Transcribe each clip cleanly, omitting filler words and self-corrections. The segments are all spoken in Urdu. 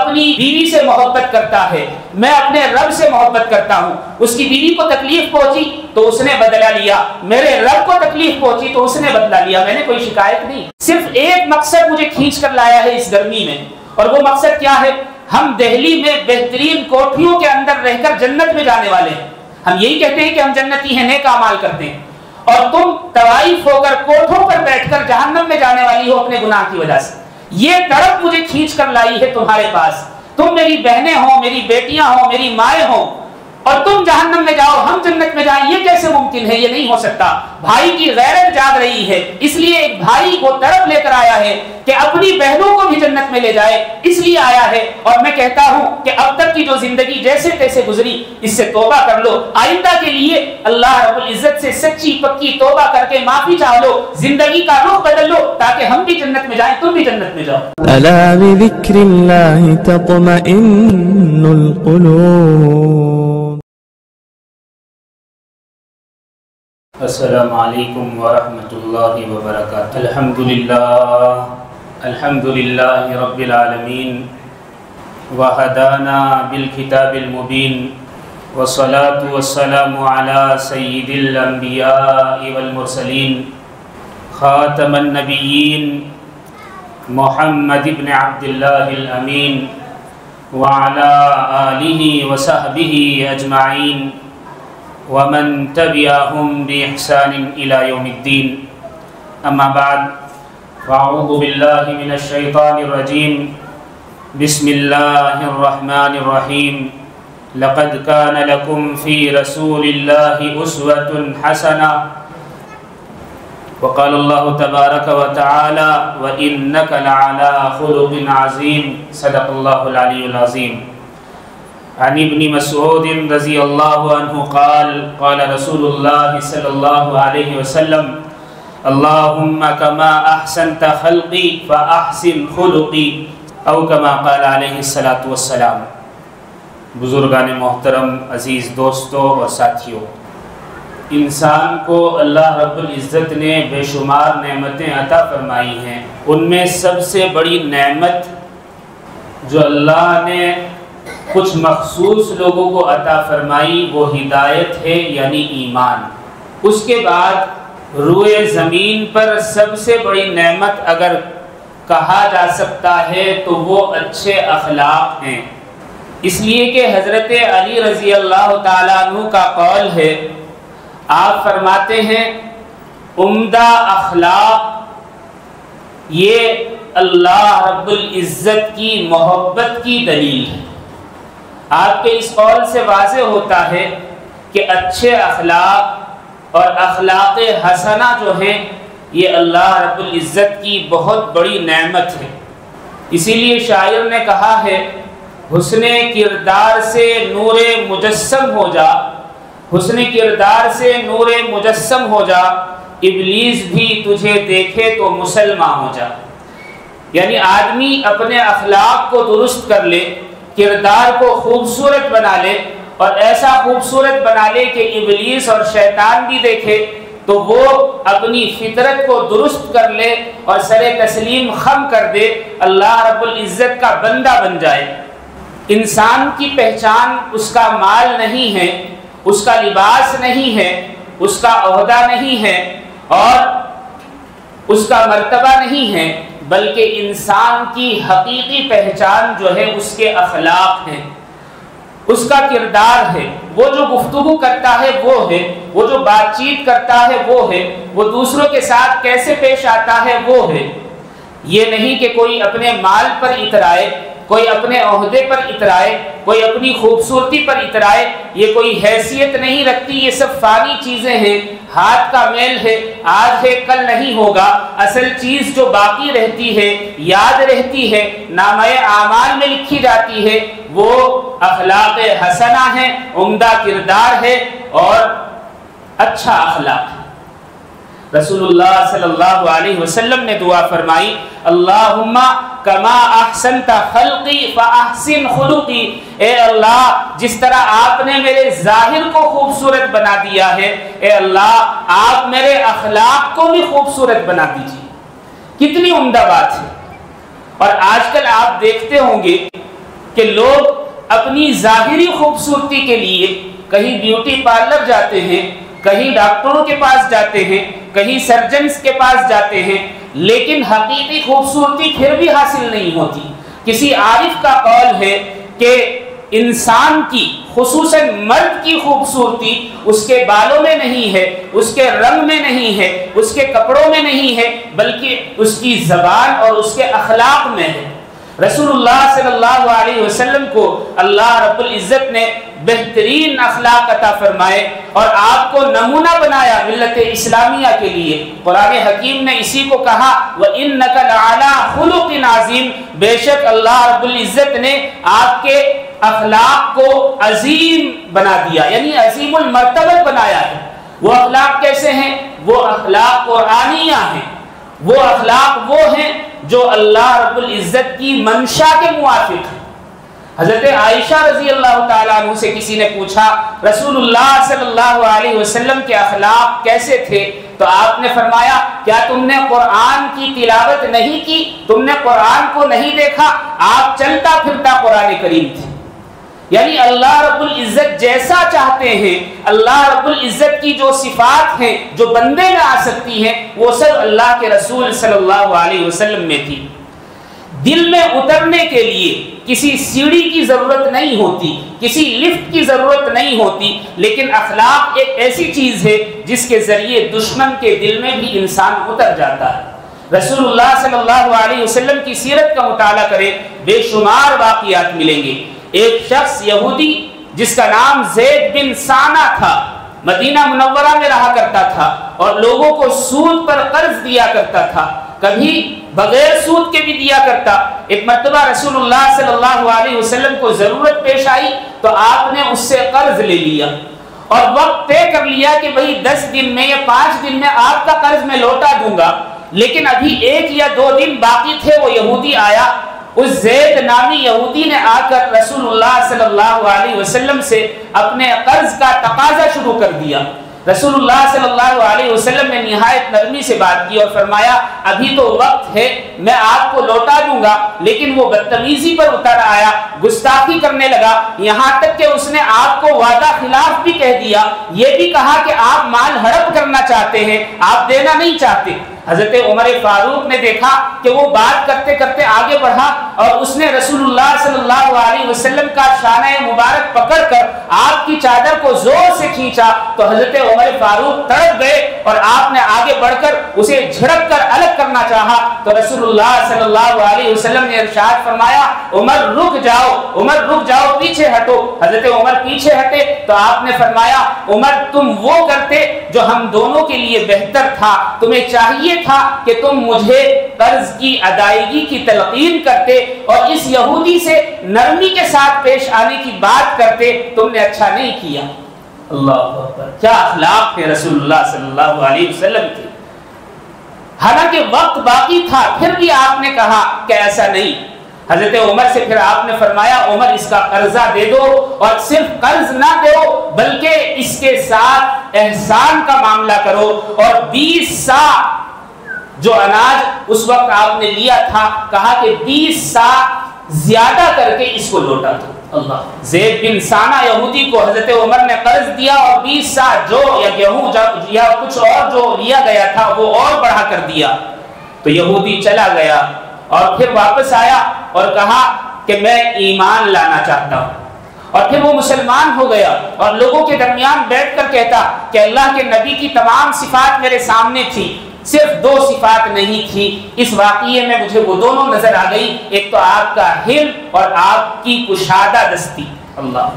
اپنی بیوی سے محبت کرتا ہے، میں اپنے رب سے محبت کرتا ہوں۔ اس کی بیوی کو تکلیف پہنچی تو اس نے بدلہ لیا، میرے رب کو تکلیف پہنچی تو اس نے بدلہ لیا، میں نے کوئی شکایت نہیں۔ صرف ایک مقصد مجھے کھینچ کر لایا ہے اس گرمی میں، اور وہ مقصد کیا ہے؟ ہم دہلی میں بہترین کوٹھیوں کے اندر رہ کر جنت میں جانے والے ہیں۔ ہم یہی کہتے ہیں کہ ہم جنتی ہیں، نیک اعمال کرتے ہیں، اور تم طوائف ہو کر کوٹھوں پر بیٹھ کر جہنم میں جانے والی ہو اپنے گناہ کی وجہ سے۔ یہ تڑپ مجھے کھینچ کر لائی ہے تمہارے پاس، تم میری بہنیں ہو، میری بیٹیاں ہو، میری مائیں ہو، اور تم جہنم میں جاؤ ہم جنت میں جائیں، یہ کیسے ممکن ہے؟ یہ نہیں ہو سکتا۔ بھائی کی غیرت جاگ رہی ہے، اس لیے ایک بھائی کو طرف لے کر آیا ہے کہ اپنی بہنوں کو بھی جنت میں لے جائے، اس لیے آیا ہے۔ اور میں کہتا ہوں کہ اب تک کی جو زندگی جیسے تیسے گزری، اس سے توبہ کر لو، آئندہ کے لیے اللہ رب العزت سے سچی پکی توبہ کر کے معافی چاہ لو، زندگی کا رخ بدل لو تاکہ ہم بھی جنت میں جائیں، تم بھی جنت میں جاؤ۔ الا بذکر اللہ تطمئن القلوب۔ السلام علیکم ورحمۃ اللہ وبرکاتہ۔ الحمد للہ رب العالمین، وہدانا بالکتاب المبین، والصلاة والسلام علی سید الانبیاء والمرسلین، خاتم النبیین محمد بن عبد اللہ الامین، وعلی آلہ وصحبہ اجمعین، ومن تبعهم بإحسان إلى يوم الدين، أما بعد، فأعوذ بالله من الشيطان الرجيم، بسم الله الرحمن الرحيم، لقد كان لكم في رسول الله أسوة حسنة، وقال الله تبارك وتعالى وإنك لعلى خلق عظيم، صدق الله العلي العظيم۔ عن ابن مسعود رضی اللہ عنہ قال قال رسول اللہ صلی اللہ علیہ وسلم اللہم کما احسنت خلقی فاحسن خلقی، او کما قال علیہ الصلاۃ والسلام۔ بزرگان محترم، عزیز دوستوں اور ساتھیوں، انسان کو اللہ رب العزت نے بے شمار نعمتیں عطا فرمائی ہیں، ان میں سب سے بڑی نعمت جو اللہ نے کچھ مخصوص لوگوں کو عطا فرمائی وہ ہدایت ہے، یعنی ایمان۔ اس کے بعد روئے زمین پر سب سے بڑی نعمت اگر کہا جا سکتا ہے تو وہ اچھے اخلاق ہیں، اس لیے کہ حضرت علی رضی اللہ تعالیٰ عنہ کا قول ہے، آپ فرماتے ہیں عمدہ اخلاق یہ اللہ رب العزت کی محبت کی دلیل ہے۔ آپ کے اس قول سے واضح ہوتا ہے کہ اچھے اخلاق اور اخلاق حسنہ جو ہیں یہ اللہ رب العزت کی بہت بڑی نعمت ہے۔ اسی لیے شاعر نے کہا ہے حسن کردار سے نور مجسم ہو جا، حسن کردار سے نور مجسم ہو جا، ابلیس بھی تجھے دیکھے تو مسلمان ہو جا۔ یعنی آدمی اپنے اخلاق کو درست کر لے، کردار کو خوبصورت بنا لے، اور ایسا خوبصورت بنا لے کہ ابلیس اور شیطان بھی دیکھے تو وہ اپنی فطرت کو درست کر لے اور سر تسلیم خم کر دے، اللہ رب العزت کا بندہ بن جائے۔ انسان کی پہچان اس کا مال نہیں ہے، اس کا لباس نہیں ہے، اس کا عہدہ نہیں ہے، اور اس کا مرتبہ نہیں ہے، بلکہ انسان کی حقیقی پہچان جو ہے اس کے اخلاق ہیں، اس کا کردار ہے، وہ جو گفتگو کرتا ہے وہ ہے، وہ جو بات چیت کرتا ہے وہ ہے، وہ دوسروں کے ساتھ کیسے پیش آتا ہے وہ ہے۔ یہ نہیں کہ کوئی اپنے مال پر اترائے، کوئی اپنے عہدے پر اترائے، کوئی اپنی خوبصورتی پر اترائے، یہ کوئی حیثیت نہیں رکھتی، یہ سب فانی چیزیں ہیں، ہاتھ کا میل ہے، آج ہے کل نہیں ہوگا۔ اصل چیز جو باقی رہتی ہے، یاد رہتی ہے، نامہ اعمال میں لکھی جاتی ہے، وہ اخلاق حسنہ ہے، عمدہ کردار ہے اور اچھا اخلاق ہے۔ رسول اللہ صلی اللہ علیہ وسلم نے دعا فرمائی اللہم کما احسنت خلقی فاحسن خلقی، اے اللہ جس طرح آپ نے میرے ظاہر کو خوبصورت بنا دیا ہے، اے اللہ آپ میرے اخلاق کو بھی خوبصورت بنا دیجیے۔ کتنی عمدہ بات ہے۔ اور آج کل آپ دیکھتے ہوں گے کہ لوگ اپنی ظاہری خوبصورتی کے لیے کہیں بیوٹی پارلر جاتے ہیں، کہیں ڈاکٹروں کے پاس جاتے ہیں، کہیں سرجنز کے پاس جاتے ہیں، لیکن حقیقی خوبصورتی پھر بھی حاصل نہیں ہوتی۔ کسی عارف کا قول ہے کہ انسان کی، خصوصاً مرد کی خوبصورتی اس کے بالوں میں نہیں ہے، اس کے رنگ میں نہیں ہے، اس کے کپڑوں میں نہیں ہے، بلکہ اس کی زبان اور اس کے اخلاق میں ہے۔ رسول اللہ صلی اللہ علیہ وسلم کو اللہ رب العزت نے بہترین اخلاق عطا فرمائے اور آپ کو نمونہ بنایا ملت اسلامیہ کے لیے۔ قرآن حکیم نے اسی کو کہا وَإِنَّكَ لَعَلَىٰ خُلُقٍ عَظِيمٍ، بے شک اللہ رب العزت نے آپ کے اخلاق کو عظیم بنا دیا، یعنی عظیم المرتبت بنایا ہے۔ وہ اخلاق کیسے ہیں؟ وہ اخلاق قرآنیہ ہیں، وہ اخلاق وہ ہیں جو اللہ رب العزت کی منشا کے موافق ہیں۔ حضرت عائشہ رضی اللہ تعالیٰ عنہ سے کسی نے پوچھا رسول اللہ صلی اللہ علیہ وسلم کے اخلاق کیسے تھے؟ تو آپ نے فرمایا کیا تم نے قرآن کی تلاوت نہیں کی؟ تم نے قرآن کو نہیں دیکھا؟ آپ چلتا پھرتا قرآن کریم تھے۔ یعنی اللہ رب العزت جیسا چاہتے ہیں، اللہ رب العزت کی جو صفات ہیں جو بندے میں آ سکتی ہیں، وہ سب اللہ کے رسول صلی اللہ علیہ وسلم میں تھی۔ دل میں اترنے کے لیے کسی سیڑھی کی ضرورت نہیں ہوتی، کسی لفٹ کی ضرورت نہیں ہوتی، لیکن اخلاق ایک ایسی چیز ہے جس کے ذریعے دشمن کے دل میں بھی انسان اتر جاتا ہے۔ رسول اللہ صلی اللہ علیہ وسلم کی سیرت کا مطالعہ کریں، بے شمار واقعات ملیں گے۔ ایک شخص یہودی جس کا نام زید بن سانہ تھا، مدینہ منورہ میں رہا کرتا تھا اور لوگوں کو سود پر قرض دیا کرتا تھا، کبھی بغیر سود کے بھی دیا کرتا۔ ایک مرتبہ رسول اللہ صلی اللہ علیہ وسلم کو ضرورت پیش آئی تو آپ نے اس سے قرض لے لیا اور وقت طے کر لیا کہ بھئی 10 دن میں یا 5 دن میں آپ کا قرض میں لوٹا دوں گا، لیکن ابھی 1 یا 2 دن باقی تھے۔ وہ یہودی آیا، اس زید نامی یہودی نے آ کر رسول اللہ صلی اللہ علیہ وسلم سے اپنے قرض کا تقاضا شروع کر دیا۔ رسول اللہ صلی اللہ علیہ وسلم نے نہایت نرمی سے بات کی اور فرمایا ابھی تو وقت ہے، میں آپ کو لوٹا دوں گا، لیکن وہ بدتمیزی پر اتر آیا، گستاخی کرنے لگا، یہاں تک کہ اس نے آپ کو وعدہ خلاف بھی کہہ دیا، یہ بھی کہا کہ آپ مال ہڑپ کرنا چاہتے ہیں، آپ دینا نہیں چاہتے۔ حضرت عمر فاروق نے دیکھا کہ وہ بات کرتے کرتے آگے بڑھا اور اس نے رسول اللہ صلی اللہ علیہ وسلم کا شانہ مبارک پکڑ کر آپ کی چادر کو زور سے کھینچا تو حضرت عمر فاروق تڑپ گئے اور آپ نے آگے بڑھ کر اسے جھڑک کر الگ کرنا چاہا تو رسول اللہ صلی اللہ علیہ وسلم نے ارشاد فرمایا عمر رک جاؤ، عمر رک جاؤ، پیچھے ہٹو۔ حضرت عمر پیچھے ہٹے تو آپ نے فرمایا عمر تم وہ کرتے جو ہم دونوں کے لیے بہتر تھا، تمہیں چاہیے تھا کہ تم مجھے قرض کی ادائیگی کی تلقین کرتے اور اس یہودی سے نرمی کے ساتھ پیش آنے کی بات کرتے، تم نے اچھا نہیں کیا۔ اللہ اکبر، کیا اخلاق ہے رسول اللہ صلی اللہ علیہ وسلم کے۔ حالانکہ وقت باقی تھا پھر بھی آپ نے کہا کہ ایسا نہیں۔ حضرت عمر سے پھر آپ نے فرمایا عمر اس کا قرضہ دے دو اور صرف قرض نہ دو بلکہ اس کے ساتھ احسان کا معاملہ کرو اور 20 سا جو اناج اس وقت آپ نے لیا تھا کہا کہ 20 سا زیادہ کر کے اس کو لوٹا دو۔ اللہ، زید بن سانہ یہودی کو حضرت عمر نے قرض دیا اور 20 سا جو یا گیہوں یا کچھ اور جو لیا گیا تھا وہ اور بڑھا کر دیا تو یہودی چلا گیا اور پھر واپس آیا اور کہا کہ میں ایمان لانا چاہتا ہوں اور پھر وہ مسلمان ہو گیا اور لوگوں کے درمیان بیٹھ کر کہتا کہ اللہ کے نبی کی تمام صفات میرے سامنے تھی، صرف 2 صفات نہیں تھی، اس واقعے میں مجھے وہ دونوں نظر آ گئی، ایک تو آپ کا حلم اور آپ کی کشادہ دستی۔ اللہ،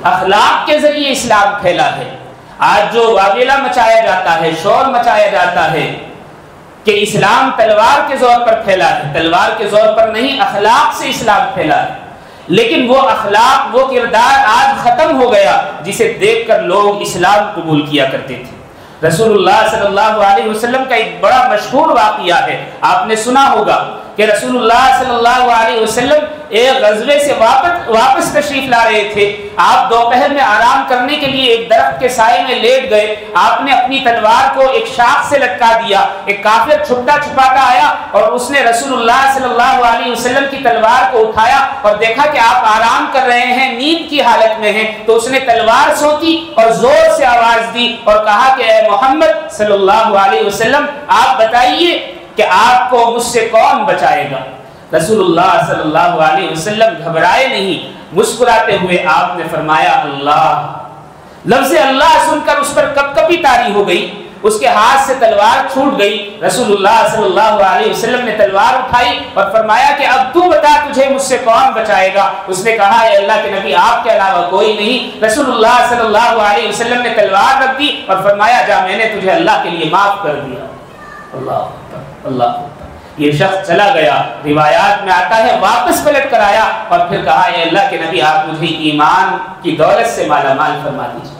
اخلاق کے ذریعے اسلام پھیلا ہے۔ آج جو واویلا مچایا جاتا ہے، شور مچایا جاتا ہے کہ اسلام تلوار کے زور پر پھیلا ہے، تلوار کے زور پر نہیں، اخلاق سے اسلام پھیلا ہے، لیکن وہ اخلاق وہ کردار آج ختم ہو گیا جسے دیکھ کر لوگ اسلام قبول کیا کرتے تھے۔ رسول اللہ صلی اللہ علیہ وسلم کا ایک بڑا مشہور واقعہ ہے، آپ نے سنا ہوگا کہ رسول اللہ صلی اللہ علیہ وسلم ایک غزوے سے واپس تشریف لا رہے تھے، آپ دوپہر میں آرام کرنے کے لیے ایک درخت کے سائے میں لیٹ گئے، آپ نے اپنی تلوار کو ایک شاخ سے لٹکا دیا، ایک کافر چھپتا چھپاتا آیا اور اس نے رسول اللہ صلی اللہ علیہ وسلم کی تلوار کو اٹھایا اور دیکھا کہ آپ آرام کر رہے ہیں، نیند کی حالت میں ہیں، تو اس نے تلوار سونتی اور زور سے آواز دی اور کہا کہ اے محمد صلی اللہ علیہ وسلم، آپ بتائیے کہ آپ کو مجھ سے کون بچائے گا؟ رسول اللہ صلی اللہ علیہ وسلم گھبرائے نہیں، مسکراتے ہوئے آپ نے فرمایا اللہ۔ لفظ اللہ سن کر اس پر کپکپی طاری ہو گئی، اس کے ہاتھ سے تلوار چھوٹ گئی۔ رسول اللہ صلی اللہ علیہ وسلم نے تلوار اٹھائی اور فرمایا کہ اب تو بتا تجھے مجھ سے کون بچائے گا؟ اس نے کہا اے اللہ کے نبی آپ کے علاوہ کوئی نہیں۔ رسول اللہ صلی اللہ علیہ وسلم نے تلوار رکھ دی اور فرمایا جا، میں نے تجھے اللہ کے لیے معاف کر دیا۔ اللہ اللہ، یہ شخص چلا گیا، روایات میں آتا ہے واپس پلٹ کر آیا اور پھر کہا اے اللہ کے نبی آپ مجھے ایمان کی دولت سے مالا مال فرما دیجیے۔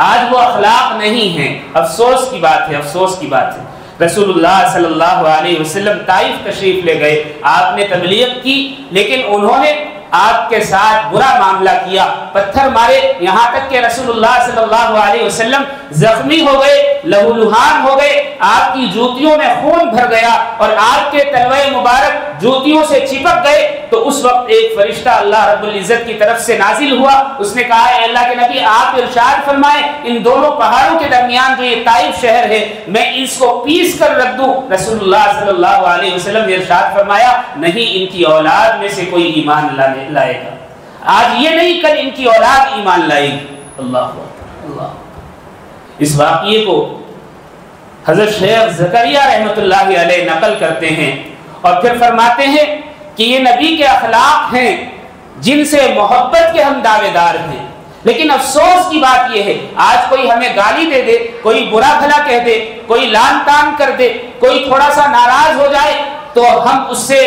آج وہ اخلاق نہیں ہیں، افسوس کی بات ہے، افسوس کی بات ہے۔ رسول اللہ صلی اللہ علیہ وسلم طائف تشریف لے گئے، آپ نے تبلیغ کی، لیکن انہوں نے آپ کے ساتھ برا معاملہ کیا، پتھر مارے، یہاں تک کہ رسول اللہ صلی اللہ علیہ وسلم زخمی ہو گئے، لہولہان ہو گئے، آپ کی جوتیوں میں خون بھر گیا اور آپ کے تلوے مبارک جوتیوں سے چپک گئے۔ تو اس وقت ایک فرشتہ اللہ رب العزت کی طرف سے نازل ہوا، اس نے کہا اے اللہ کے نبی آپ ارشاد فرمائیں ان دونوں پہاڑوں کے درمیان جو یہ طائف شہر ہے میں اس کو پیس کر رکھ دوں؟ رسول اللہ صلی اللہ علیہ وسلم نے ارشاد فرمایا نہیں، ان کی اولاد میں سے کوئی ایمان لائے گا، آج یہ نہیں کل ان کی اولاد ایمان لائے گی۔ اللہ اللہ۔ اس واقعے کو حضرت شیخ زکریا رحمۃ اللہ علیہ نقل کرتے ہیں اور پھر فرماتے ہیں کہ یہ نبی کے اخلاق ہیں جن سے محبت کے ہم دعوے دار ہیں، لیکن افسوس کی بات یہ ہے آج کوئی ہمیں گالی دے دے، کوئی برا بھلا کہہ دے، کوئی لان تان کر دے، کوئی تھوڑا سا ناراض ہو جائے تو ہم اس سے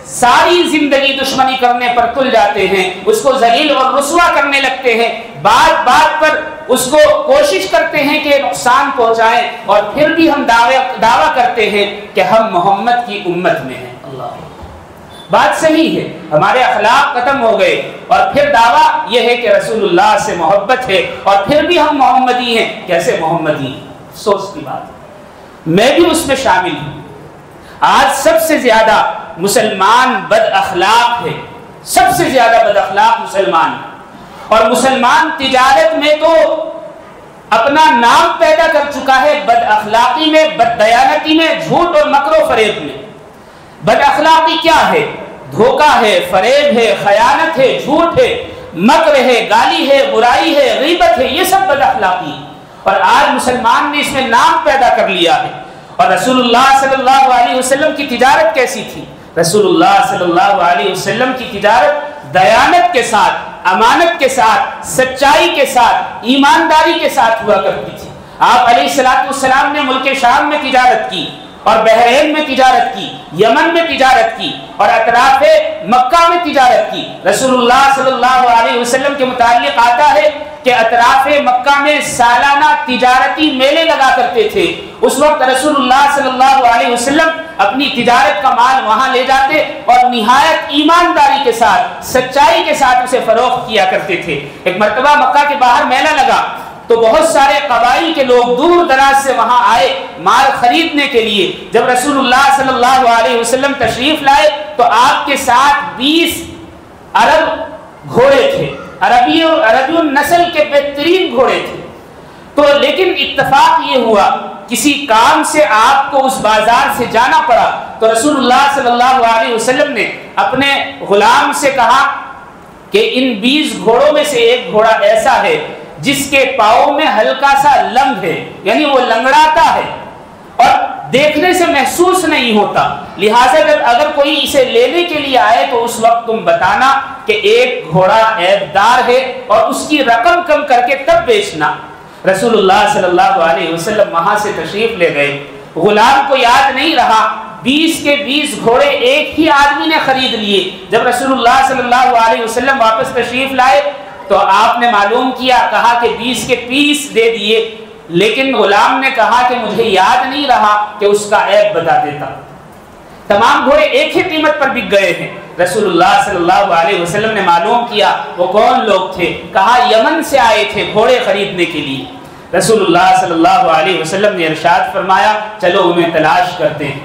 ساری زندگی دشمنی کرنے پر تل جاتے ہیں، اس کو ذلیل اور رسوا کرنے لگتے ہیں، بات بات پر اس کو کوشش کرتے ہیں کہ نقصان پہنچائیں، اور پھر بھی ہم دعویٰ کرتے ہیں کہ ہم محمد کی امت میں ہیں۔ اللہ، بات صحیح ہے، ہمارے اخلاق ختم ہو گئے اور پھر دعویٰ یہ ہے کہ رسول اللہ سے محبت ہے اور پھر بھی ہم محمدی ہیں۔ کیسے محمدی؟ افسوس کی بات، میں بھی اس میں شامل ہوں۔ آج سب سے زیادہ مسلمان بد اخلاق ہے، سب سے زیادہ بد اخلاق مسلمان، اور مسلمان تجارت میں تو اپنا نام پیدا کر چکا ہے، بد اخلاقی میں، بد دیانتی میں، جھوٹ اور مکر و فریب میں۔ بد اخلاقی کیا ہے؟ دھوکہ ہے، فریب ہے، خیانت ہے، جھوٹ ہے، مکر ہے، گالی ہے، برائی ہے، غیبت ہے، یہ سب بد اخلاقی، اور آج مسلمان نے اس میں نام پیدا کر لیا ہے۔ اور رسول اللہ صلی اللہ علیہ وسلم کی تجارت کیسی تھی؟ رسول اللہ صلی اللہ علیہ وسلم کی تجارت دیانت کے ساتھ، امانت کے ساتھ، سچائی کے ساتھ، ایمانداری کے ساتھ ہوا کرتی تھی۔ آپ علیہ الصلوۃ والسلام نے ملک شام میں تجارت کی اور بحرین میں تجارت کی، یمن میں تجارت کی اور اطراف مکہ میں تجارت کی۔ رسول اللہ صلی اللہ علیہ وسلم کے متعلق آتا ہے کہ اطراف مکہ میں سالانہ تجارتی میلے لگا کرتے تھے، اس وقت رسول اللہ صلی اللہ علیہ وسلم اپنی تجارت کا مال وہاں لے جاتے اور نہایت ایمانداری کے ساتھ، سچائی کے ساتھ اسے فروخت کیا کرتے تھے۔ ایک مرتبہ مکہ کے باہر میلہ لگا تو بہت سارے قبائل کے لوگ دور دراز سے وہاں آئے مال خریدنے کے لیے۔ جب رسول اللہ صلی اللہ علیہ وسلم تشریف لائے تو آپ کے ساتھ 20 عرب گھوڑے تھے، عربی نسل کے بہترین گھوڑے تھے۔ تو لیکن اتفاق یہ ہوا کسی کام سے آپ کو اس بازار سے جانا پڑا تو رسول اللہ صلی اللہ علیہ وسلم نے اپنے غلام سے کہا کہ ان 20 گھوڑوں میں سے ایک گھوڑا ایسا ہے جس کے پاؤں میں ہلکا سا لنگ ہے، یعنی وہ لنگڑاتا ہے اور دیکھنے سے محسوس نہیں ہوتا، لہٰذا جب اگر کوئی اسے لینے کے لیے آئے تو اس وقت تم بتانا کہ ایک گھوڑا عیب دار ہے اور اس کی رقم کم کر کے تب بیچنا۔ رسول اللہ صلی اللہ علیہ وسلم وہاں سے تشریف لے گئے، غلام کو یاد نہیں رہا، 20 کے 20 گھوڑے ایک ہی آدمی نے خرید لیے۔ جب رسول اللہ صلی اللہ علیہ وسلم واپس تشریف لائے تو آپ نے معلوم کیا، کہا کہ 20 کے 20 دے دیے، لیکن غلام نے کہا کہ مجھے یاد نہیں رہا کہ اس کا عیب بتا دیتا۔ تمام گھوڑے ایک ہی قیمت پر بک گئے ہیں۔ رسول اللہ صلی اللہ علیہ وسلم نے معلوم کیا وہ کون لوگ تھے، کہا یمن سے آئے تھے گھوڑے خریدنے کے لیے۔ رسول اللہ صلی اللہ علیہ وسلم نے ارشاد فرمایا چلو انہیں تلاش کرتے ہیں۔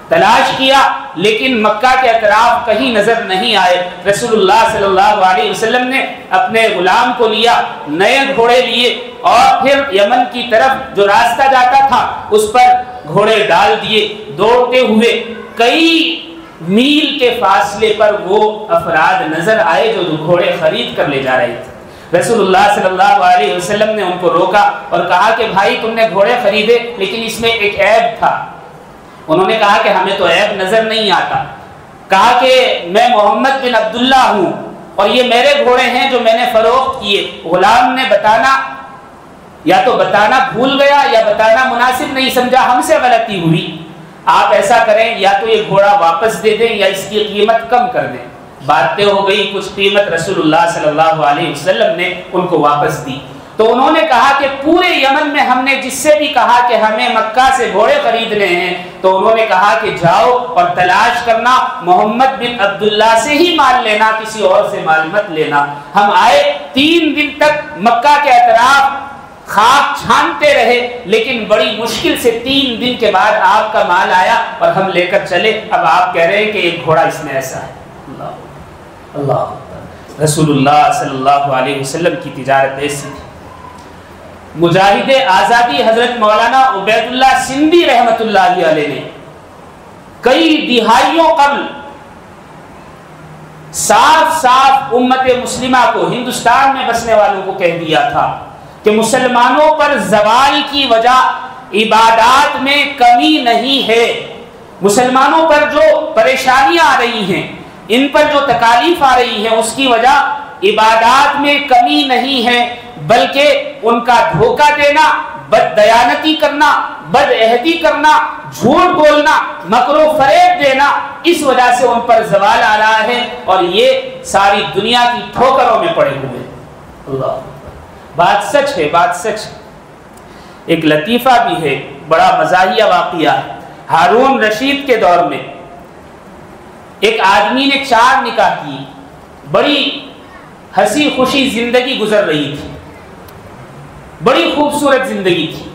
تلاش کیا لیکن مکہ کے اطراف کہیں نظر نہیں آئے۔ رسول اللہ صلی اللہ علیہ وسلم نے اپنے غلام کو لیا، نئے گھوڑے لیے اور پھر یمن کی طرف جو راستہ جاتا تھا اس پر گھوڑے ڈال دیے۔ دوڑتے ہوئے کئی میل کے فاصلے پر وہ افراد نظر آئے جو گھوڑے خرید کر لے جا رہے تھے۔ رسول اللہ صلی اللہ علیہ وسلم نے ان کو روکا اور کہا کہ بھائی تم نے گھوڑے خریدے لیکن اس میں ایک عیب تھا۔ انہوں نے کہا کہ ہمیں تو عیب نظر نہیں آتا۔ کہا کہ میں محمد بن عبداللہ ہوں اور یہ میرے گھوڑے ہیں جو میں نے فروخت کیے۔ غلام نے یا تو بتانا بھول گیا یا بتانا مناسب نہیں سمجھا، ہم سے غلطی ہوئی، آپ ایسا کریں یا تو یہ گھوڑا واپس دے دیں یا اس کی قیمت کم کر دیں۔ بات طے ہو گئی، کچھ قیمت رسول اللہ صلی اللہ علیہ وسلم نے ان کو واپس دی۔ تو انہوں نے کہا کہ پورے یمن میں ہم نے جس سے بھی کہا کہ ہمیں مکہ سے گھوڑے خریدنے ہیں تو انہوں نے کہا کہ جاؤ اور تلاش کرنا، محمد بن عبداللہ سے ہی مال لینا، کسی اور سے مال مت لینا۔ ہم آئے 3 دن تک مکہ کے اطراف خاک چھانتے رہے لیکن بڑی مشکل سے 3 دن کے بعد آپ کا مال آیا اور ہم لے کر چلے۔ اب آپ کہہ رہے ہیں کہ ایک گھوڑا اس میں ایسا ہے۔ اللہ رسول اللہ صلی اللہ علیہ وسلم کی تجارت ایسی تھی۔ مجاہد آزادی حضرت مولانا عبید اللہ سندھی رحمت اللہ علیہ نے کئی دہائیوں قبل صاف امت مسلمہ کو، ہندوستان میں بسنے والوں کو کہہ دیا تھا کہ مسلمانوں پر زوال کی وجہ عبادات میں کمی نہیں ہے۔ مسلمانوں پر جو پریشانیاں آ رہی ہیں، ان پر جو تکالیف آ رہی ہیں، اس کی وجہ عبادات میں کمی نہیں ہے بلکہ ان کا دھوکہ دینا، بد دیانتی کرنا، بد عہدی کرنا، جھوٹ بولنا، مکر و فریب دینا، اس وجہ سے ان پر زوال آ رہا ہے اور یہ ساری دنیا کی ٹھوکروں میں پڑے ہوئے ہیں۔ اللہ بات سچ ہے، بات سچ ہے۔ ایک لطیفہ بھی ہے، بڑا مزاحیہ واقعہ ہے۔ ہارون رشید کے دور میں ایک آدمی نے 4 نکاح کی، بڑی ہنسی خوشی زندگی گزر رہی تھی، بڑی خوبصورت زندگی تھی،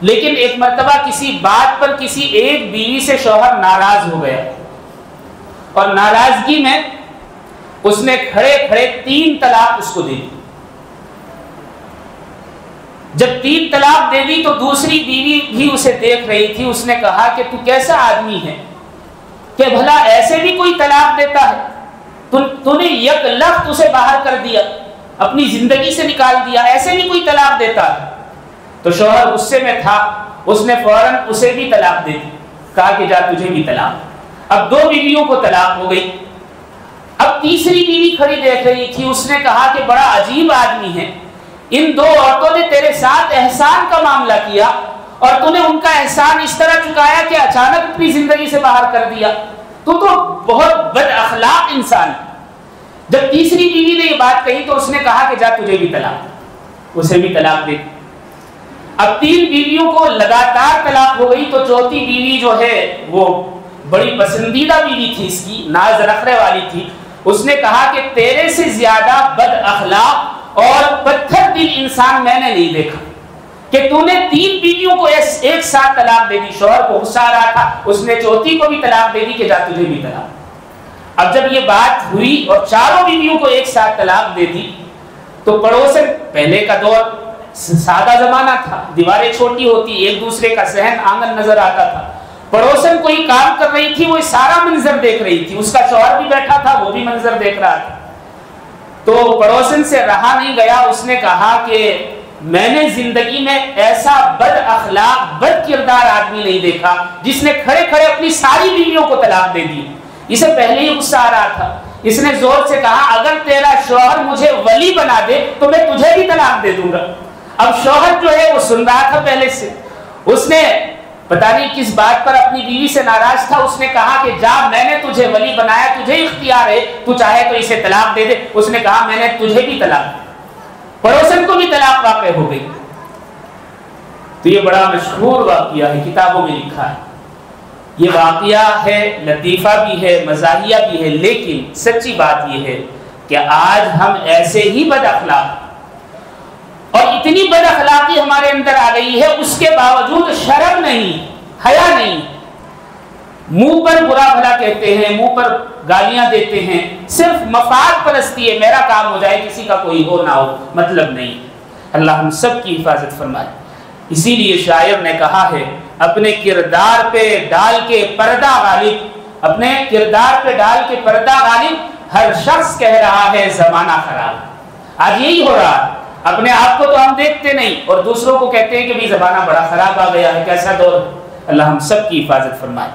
لیکن ایک مرتبہ کسی بات پر کسی ایک بیوی سے شوہر ناراض ہو گیا اور ناراضگی میں اس نے کھڑے 3 طلاق اس کو دے دی۔ جب 3 طلاق دے دی تو دوسری بیوی بھی اسے دیکھ رہی تھی۔ اس نے کہا کہ تو کیسا آدمی ہے کہ بھلا ایسے بھی کوئی طلاق دیتا ہے؟ تو نے یک لخت اسے باہر کر دیا، اپنی زندگی سے نکال دیا، ایسے بھی کوئی طلاق دیتا ہے؟ تو شوہر غصے میں تھا، اس نے فوراً اسے بھی طلاق دے دی، کہا کہ جا تجھے بھی طلاق۔ اب 2 بیویوں کو طلاق ہو گئی۔ اب تیسری بیوی کھڑی دیکھ رہی تھی، اس نے کہا کہ بڑا عجیب آدمی ہے، ان 2 عورتوں نے تیرے ساتھ احسان کا معاملہ کیا اور تو نے ان کا احسان اس طرح چکایا کہ اچانک اپنی زندگی سے باہر کر دیا، تو بہت بد اخلاق انسان۔ جب تیسری بیوی نے یہ بات کہی تو اس نے کہا کہ جا تجھے بھی طلاق، اسے بھی طلاق دے۔ اب 3 بیویوں کو لگاتار طلاق ہو گئی تو چوتھی بیوی جو ہے وہ بڑی پسندیدہ بیوی تھی، اس کی ناز رکھنے والی تھی۔ اس نے کہا کہ تیرے سے زیادہ بد اخلاق اور پتھر دل انسان میں نے نہیں دیکھا کہ تو نے 3 بیویوں کو ایک ساتھ طلاق دے دی۔ شوہر کو غصہ آ رہا تھا، اس نے چوتھی کو بھی طلاق دے دی کہ جا تجھے بھی طلاق۔ اب جب یہ بات ہوئی اور 4 بیویوں کو ایک ساتھ طلاق دے دی تو پڑوسن، پہلے کا دور سادہ زمانہ تھا، دیواریں چھوٹی ہوتی، ایک دوسرے کا صحن آنگن نظر آتا تھا، پڑوسن کوئی کام کر رہی تھی، وہ سارا منظر دیکھ رہی تھی، اس کا شوہر بھی بیٹھا تھا، وہ بھی منظر دیکھ رہا تھا۔ تو پڑوسن سے رہا نہیں گیا، اس نے کہا کہ میں نے زندگی میں ایسا بد اخلاق بد کردار آدمی نہیں دیکھا جس نے کھڑے کھڑے اپنی ساری بیویوں کو طلاق دے دی۔ اسے پہلے ہی غصہ آ رہا تھا، اس نے زور سے کہا اگر تیرا شوہر مجھے ولی بنا دے تو میں تجھے بھی طلاق دے دوں گا۔ اب شوہر جو ہے وہ سن رہا تھا پہلے سے، اس نے پتہ نہیں کس بات پر اپنی بیوی سے ناراض تھا، اس نے کہا کہ جا میں نے تجھے ولی بنایا، تجھے اختیار ہے، تو چاہے تو اسے طلاق دے دے۔ اس نے کہا میں نے تجھے بھی طلاق دی، پڑوسن کو بھی طلاق واقع ہو گئی۔ تو یہ بڑا مشہور واقعہ ہے، کتابوں میں لکھا ہے۔ یہ واقعہ ہے، لطیفہ بھی ہے، مزاحیہ بھی ہے، لیکن سچی بات یہ ہے کہ آج ہم ایسے ہی بد اخلاق، اور اتنی بد اخلاقی ہمارے اندر آ گئی ہے، اس کے باوجود شرم نہیں، حیا نہیں، منہ پر برا بھلا کہتے ہیں، منہ پر گالیاں دیتے ہیں، صرف مفاد پرستی ہے، میرا کام ہو جائے، کسی کا کوئی ہو نہ ہو، مطلب نہیں۔ اللہ ہم سب کی حفاظت فرمائے۔ اسی لیے شاعر نے کہا ہے، اپنے کردار پہ ڈال کے پردہ غالب، اپنے کردار پہ ڈال کے پردہ غالب، ہر شخص کہہ رہا ہے زمانہ خراب۔ آج یہی ہو رہا ہے، اپنے آپ کو تو ہم دیکھتے نہیں اور دوسروں کو کہتے ہیں کہ بھی زمانہ بڑا خراب آ گیا ہے، کیسا دور۔ اللہ ہم سب کی حفاظت فرمائے۔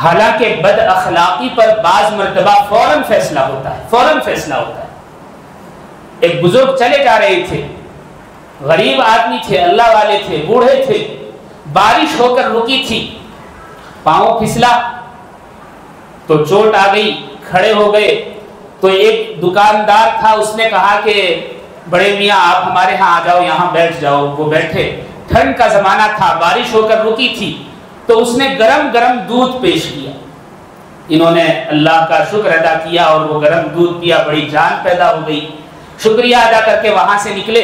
حالانکہ بد اخلاقی پر بعض مرتبہ فوراً فیصلہ ہوتا ہے، فوراً فیصلہ ہوتا ہے۔ ایک بزرگ چلے جا رہے تھے، غریب آدمی تھے، اللہ والے تھے، بوڑھے تھے، بارش ہو کر رکی تھی، پاؤں پھسلا تو چوٹ آ گئی، کھڑے ہو گئے تو ایک دکاندار تھا، اس نے کہا کہ بڑے میاں آپ ہمارے ہاں آ جاؤ، یہاں بیٹھ جاؤ۔ وہ بیٹھے، ٹھنڈ کا زمانہ تھا، بارش ہو کر رکی تھی، تو اس نے گرم گرم دودھ پیش کیا۔ انہوں نے اللہ کا شکر ادا کیا اور وہ گرم دودھ پیا، بڑی جان پیدا ہو گئی۔ شکریہ ادا کر کے وہاں سے نکلے،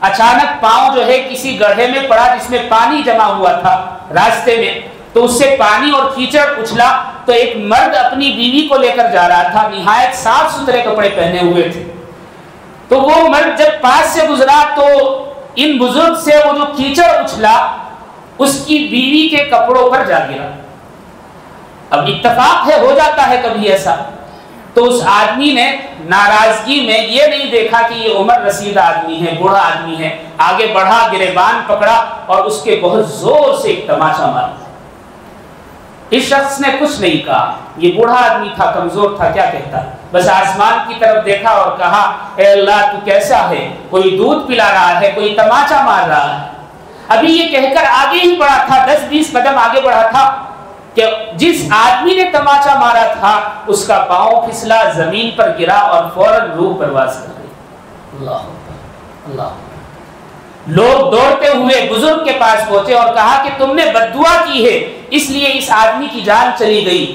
اچانک پاؤں جو ہے کسی گڑھے میں پڑا جس میں پانی جمع ہوا تھا راستے میں، تو اس سے پانی اور کیچڑ اچھلا، تو ایک مرد اپنی بیوی کو لے کر جا رہا تھا، نہایت صاف ستھرے کپڑے پہنے ہوئے تھے، تو وہ مرد جب پاس سے گزرا تو ان بزرگ سے وہ جو کیچڑ اچھلا اس کی بیوی کے کپڑوں پر جا گرا۔ اب اتفاق ہے، ہو جاتا ہے کبھی ایسا، تو اس آدمی نے ناراضگی میں یہ نہیں دیکھا کہ یہ عمر رسید آدمی ہے، بوڑھا آدمی ہے، آگے بڑھا، گریبان پکڑا اور اس کے بہت زور سے ایک تماچا مارا۔ اس شخص نے کچھ نہیں کہا، یہ بوڑھا آدمی تھا، کمزور تھا، کیا کہتا، بس آسمان کی طرف دیکھا اور کہا، اے اللہ تو کیسا ہے، کوئی دودھ پلا رہا ہے، کوئی تماچا مار رہا ہے۔ ابھی یہ کہہ کر آگے ہی بڑھا تھا، 10-20 قدم آگے بڑھا تھا کہ جس آدمی نے تماچا مارا تھا اس کا پاؤں پھسلا، زمین پر گرا اور فوراً روح پرواز کر گئی۔ اللہ اللہ۔ لوگ دوڑتے ہوئے بزرگ کے پاس پہنچے اور کہا کہ تم نے بددعا کی ہے اس لیے اس آدمی کی جان چلی گئی۔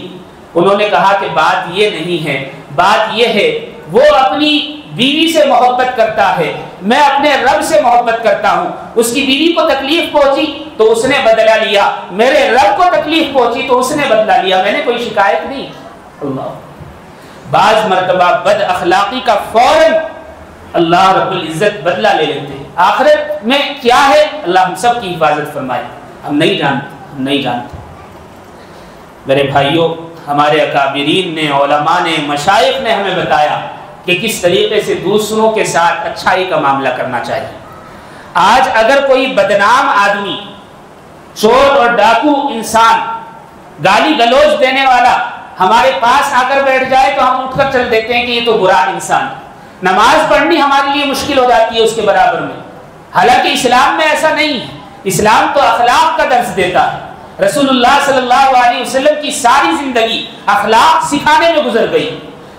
انہوں نے کہا کہ بات یہ نہیں ہے، بات یہ ہے وہ اپنی بیوی سے محبت کرتا ہے، میں اپنے رب سے محبت کرتا ہوں۔ اس کی بیوی کو تکلیف پہنچی تو اس نے بدلہ لیا، میرے رب کو تکلیف پہنچی تو اس نے بدلہ لیا، میں نے کوئی شکایت نہیں۔ اللہ، بعض مرتبہ بد اخلاقی کا فوراً اللہ رب العزت بدلہ لے لیتے ہیں۔ آخرت میں کیا ہے اللہ ہم سب کی حفاظت فرمائے، ہم نہیں جانتے۔ میرے بھائیوں، ہمارے اکابرین نے، علماء نے، مشائخ نے ہمیں بتایا کہ کس طریقے سے دوسروں کے ساتھ اچھائی کا معاملہ کرنا چاہیے۔ آج اگر کوئی بدنام آدمی، چور اور ڈاکو انسان، گالی گلوچ دینے والا ہمارے پاس آ کر بیٹھ جائے تو ہم اٹھ کر چل دیتے ہیں کہ یہ تو برا انسان، نماز پڑھنی ہمارے لیے مشکل ہو جاتی ہے اس کے برابر میں۔ حالانکہ اسلام میں ایسا نہیں ہے، اسلام تو اخلاق کا درس دیتا ہے۔ رسول اللہ صلی اللہ علیہ وسلم کی ساری زندگی اخلاق سکھانے میں گزر گئی۔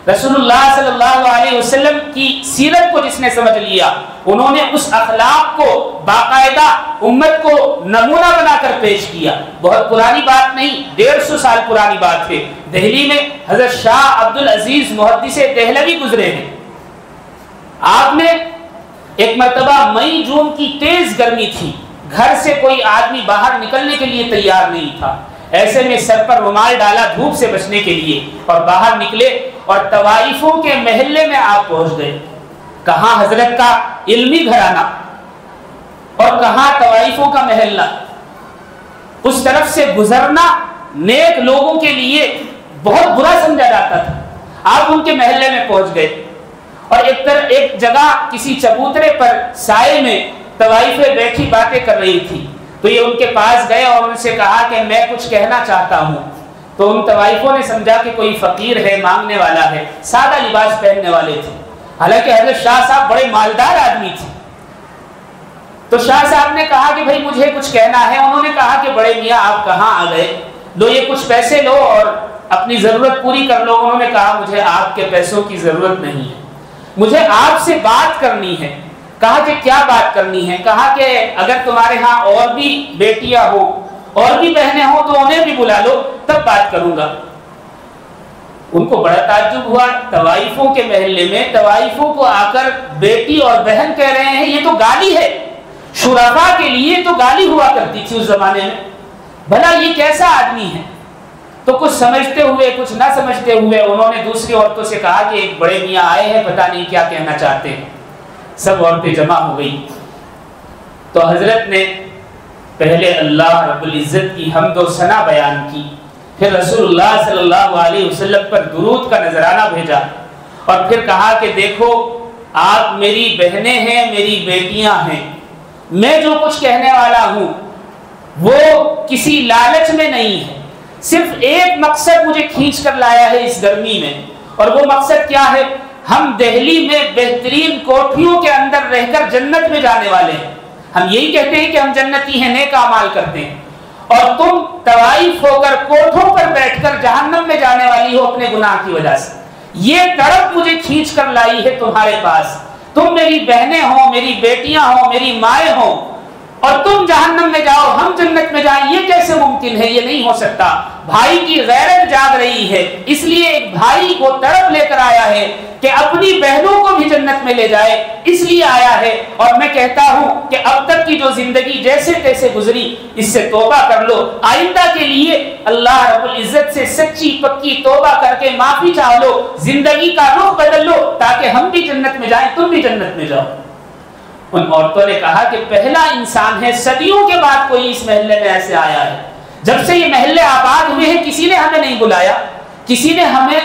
رسول اللہ صلی اللہ علیہ وسلم کی سیرت کو جس نے سمجھ لیا، انہوں نے اس اخلاق کو باقاعدہ امت کو نمونہ بنا کر پیش کیا۔ بہت پرانی بات نہیں، 150 سال پرانی بات ہے۔ دہلی میں حضرت شاہ عبد العزیز محدث دہلوی گزرے ہیں۔ آپ نے ایک مرتبہ مئی جون کی تیز گرمی تھی، گھر سے کوئی آدمی باہر نکلنے کے لیے تیار نہیں تھا، ایسے میں سر پر رومال ڈالا دھوپ سے بچنے کے لیے اور باہر نکلے اور طوائفوں کے محلے میں آپ پہنچ گئے۔ کہاں حضرت کا علمی گھرانہ اور کہاں طوائفوں کا محلہ، اس طرف سے گزرنا نیک لوگوں کے لیے بہت برا سمجھا جاتا تھا۔ آپ ان کے محلے میں پہنچ گئے اور ایک جگہ کسی چبوترے پر سائے میں طوائفیں بیٹھی باتیں کر رہی تھی، تو یہ ان کے پاس گئے اور ان سے کہا کہ میں کچھ کہنا چاہتا ہوں۔ تو ان طوائفوں نے سمجھا کہ کوئی فقیر ہے، مانگنے والا ہے، سادہ لباس پہننے والے تھے، حالانکہ حضرت شاہ صاحب بڑے مالدار آدمی تھے۔ تو شاہ صاحب نے کہا کہ بھائی مجھے کچھ کہنا ہے۔ انہوں نے کہا کہ بڑے میاں آپ کہاں آ گئے، لو یہ کچھ پیسے لو اور اپنی ضرورت پوری کر لو۔ انہوں نے کہا مجھے آپ کے پیسوں کی ضرورت نہیں ہے، مجھے آپ سے بات کرنی ہے۔ کہا کہ کیا بات کرنی ہے؟ کہا کہ اگر تمہارے ہاں اور بھی بیٹیاں ہو اور بھی بہنیں ہوں تو انہیں بھی بلا لو تب بات کروں گا۔ ان کو بڑا تعجب ہوا، طوائفوں کے محلے میں طوائفوں کو آ کر بیٹی اور بہن کہہ رہے ہیں، یہ تو گالی ہے، شرفاء کے لیے تو گالی ہوا کرتی تھی اس زمانے میں، بھلا یہ کیسا آدمی ہے؟ تو کچھ سمجھتے ہوئے کچھ نہ سمجھتے ہوئے انہوں نے دوسری عورتوں سے کہا کہ ایک بڑے میاں آئے ہیں، پتہ نہیں کیا کہنا چاہتے ہیں۔ سب عورتیں جمع ہو گئی تو حضرت نے پہلے اللہ رب العزت کی حمد و ثنا بیان کی، پھر رسول اللہ صلی اللہ علیہ وسلم پر درود کا نذرانہ بھیجا، اور پھر کہا کہ دیکھو آپ میری بہنیں ہیں، میری بیٹیاں ہیں، میں جو کچھ کہنے والا ہوں وہ کسی لالچ میں نہیں ہے، صرف ایک مقصد مجھے کھینچ کر لایا ہے اس گرمی میں، اور وہ مقصد کیا ہے؟ ہم دہلی میں بہترین کوٹھیوں کے اندر رہ کر جنت میں جانے والے ہیں، ہم یہی کہتے ہیں کہ ہم جنتی ہیں، نیک اعمال کرتے ہیں، اور تم طوائف ہو کر کوٹھوں پر بیٹھ کر جہنم میں جانے والی ہو اپنے گناہ کی وجہ سے۔ یہ طرف مجھے کھینچ کر لائی ہے تمہارے پاس، تم میری بہنیں ہو، میری بیٹیاں ہو، میری مائیں ہو، اور تم جہنم میں جاؤ ہم جنت میں جائیں، یہ کیسے ممکن ہے؟ یہ نہیں ہو سکتا۔ بھائی کی غیرت جاگ رہی ہے، اس لیے ایک بھائی کو طرف لے کر آیا ہے کہ اپنی بہنوں کو بھی جنت میں لے جائے، اس لیے آیا ہے۔ اور میں کہتا ہوں کہ اب تک کی جو زندگی جیسے تیسے گزری، اس سے توبہ کر لو، آئندہ کے لیے اللہ رب العزت سے سچی پکی توبہ کر کے معافی چاہ لو، زندگی کا رخ بدل لو تاکہ ہم بھی جنت میں جائیں، تم بھی جنت میں جاؤ۔ ان عورتوں نے کہا کہ پہلا انسان ہے، صدیوں کے بعد کوئی اس محلے میں ایسے آیا ہے، جب سے یہ محلے آباد ہوئے ہیں کسی نے ہمیں نہیں بلایا، کسی نے ہمیں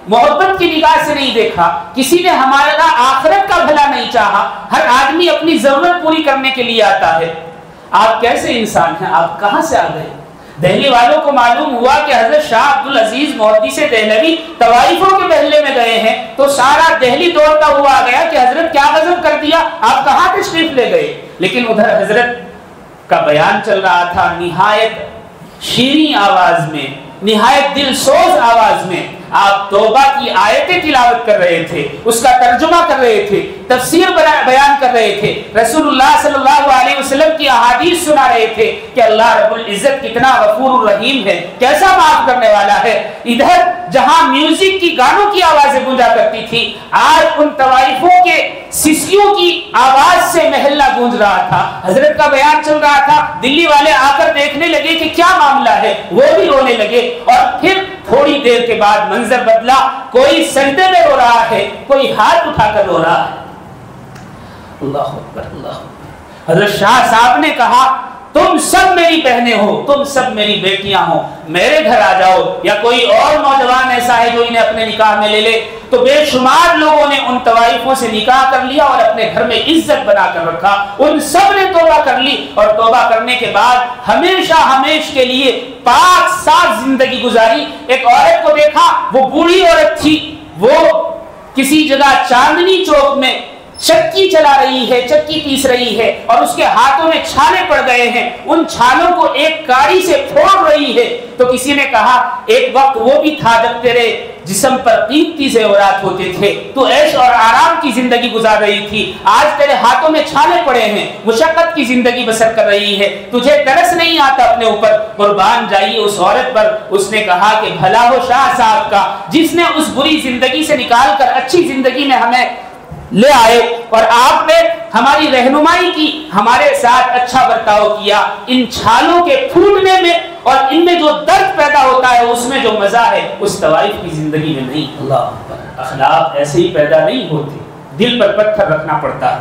محبت کی نگاہ سے نہیں دیکھا، کسی نے ہمارا آخرت کا بھلا نہیں چاہا، ہر آدمی اپنی ضرورت پوری کرنے کے لیے آتا ہے۔ آپ کیسے انسان ہیں؟ آپ کہاں سے آ گئے؟ دہلی والوں کو معلوم ہوا کہ حضرت شاہ عبدالعزیز محدث دہلوی طوائفوں کے محلے میں گئے ہیں، تو سارا دہلی دوڑتا ہوا آ گیا کہ حضرت کیا غضب کر دیا، آپ کہاں تشریف لے گئے؟ لیکن ادھر حضرت کا بیان چل رہا تھا نہایت شیریں آواز میں، نہایت دل سوز آواز میں، آپ توبہ کی آیتیں تلاوت کر رہے تھے، اس کا ترجمہ کر رہے تھے، تفسیر بیان کر رہے تھے، رسول اللہ صلی اللہ علیہ وسلم کی احادیث سنا رہے تھے کہ اللہ رب العزت کتنا غفور الرحیم ہے، کیسا معاف کرنے والا ہے۔ ادھر جہاں میوزک کی گانوں کی آوازیں گونجا کرتی تھی، آج ان طوائفوں کے سسیوں کی آواز سے محلہ گونج رہا تھا، حضرت کا بیان چل رہا تھا، دلی والے آ کر دیکھنے لگے کہ کیا معاملہ ہے، وہ بھی رونے لگے، اور پھر تھوڑی دیر کے بعد منظر بدلا، کوئی سجدے میں رو رہا ہے، کوئی ہاتھ اٹھا کر رو رہا ہے۔ اللہ اکبر، اللہ اکبر۔ حضرت شاہ صاحب نے کہا تم سب میری بہنیں ہو، تم سب میری بیٹیاں ہو، میرے گھر آ جاؤ، یا کوئی اور نوجوان ایسا ہے جو انہیں اپنے نکاح میں لے لے۔ تو بے شمار لوگوں نے ان طوائفوں سے نکاح کر لیا اور اپنے گھر میں عزت بنا کر رکھا، ان سب نے توبہ کر لی، اور توبہ کرنے کے بعد ہمیشہ ہمیش کے لیے پاک صاف زندگی گزاری۔ ایک عورت کو دیکھا، وہ بوڑھی عورت تھی، وہ کسی جگہ چاندنی چوک میں چکی چلا رہی ہے، چکی پیس رہی ہے، اور اس کے ہاتھوں میں چھالے پڑ گئے ہیں، ان چھالوں کو ایک کاڑی سے پھوڑ رہی ہے۔ تو کسی نے کہا ایک وقت وہ بھی تھا جب تیرے جسم پر قیمتی زیورات ہوتے تھے، تو عیش اور آرام کی زندگی گزار رہی تھی، آج تیرے ہاتھوں میں چھالے پڑے ہیں، مشقت کی زندگی بسر کر رہی ہے، تجھے ترس نہیں آتا اپنے اوپر؟ قربان جائیے اس عورت پر۔ اس نے کہا کہ بھلا ہو شاہ صاحب کا، جس نے اس بری زندگی سے نکال کر اچھی زندگی میں ہمیں لے آئے، اور آپ نے ہماری رہنمائی کی، ہمارے ساتھ اچھا برتاؤ کیا۔ ان چھالوں کے پھوٹنے میں اور ان میں جو درد پیدا ہوتا ہے اس میں جو مزہ ہے اس طوائف کی زندگی میں نہیں۔ اللہ، اخلاق ایسے ہی پیدا نہیں ہوتے، دل پر پتھر رکھنا پڑتا ہے۔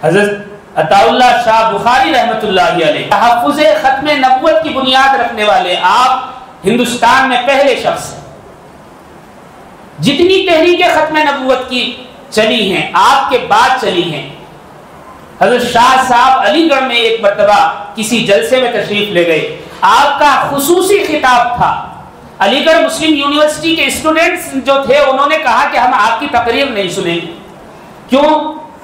حضرت عطا اللہ شاہ بخاری رحمۃ اللہ علیہ تحفظ ختم نبوت کی بنیاد رکھنے والے آپ ہندوستان میں پہلے شخص ہیں۔ جتنی تحریک ختم نبوت کی چلی ہیں آپ کے بعد چلی ہیں۔ حضرت شاہ صاحب علی گڑھ میں ایک مرتبہ کسی جلسے میں تشریف لے گئے، آپ کا خصوصی خطاب تھا۔ علی گڑھ مسلم یونیورسٹی کے اسٹوڈنٹس جو تھے انہوں نے کہا کہ ہم آپ کی تقریر نہیں سنیں گے۔ کیوں؟